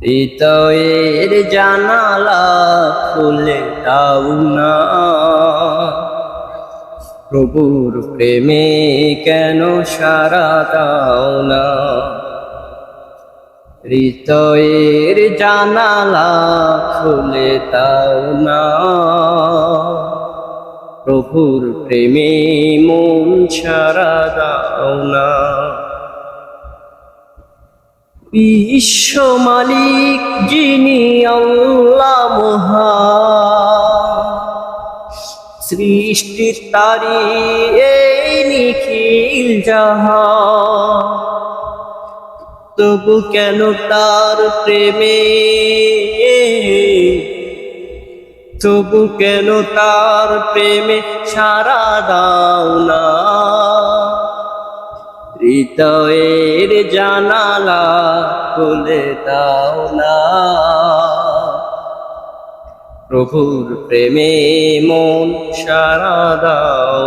হৃদয়ের জানালা খুলে দাও না, প্রভুর প্রেমে কেন সাড়া দাও না। হৃদয়ের জানালা খুলে দাও না, প্রভুর প্রেমে মন সাড়া দাও না। বিশ্ব মালিক যিনি আল্লাহ মহান, সৃষ্টির তারি এই নিখিল জাহান, তবু কেন তার প্রেমে, তবু কেন তার প্রেমে সাড়া দাও না। হৃদয়ের জানালা খুলে দাও না, প্রভুর প্রেমে মন সাড়া দাও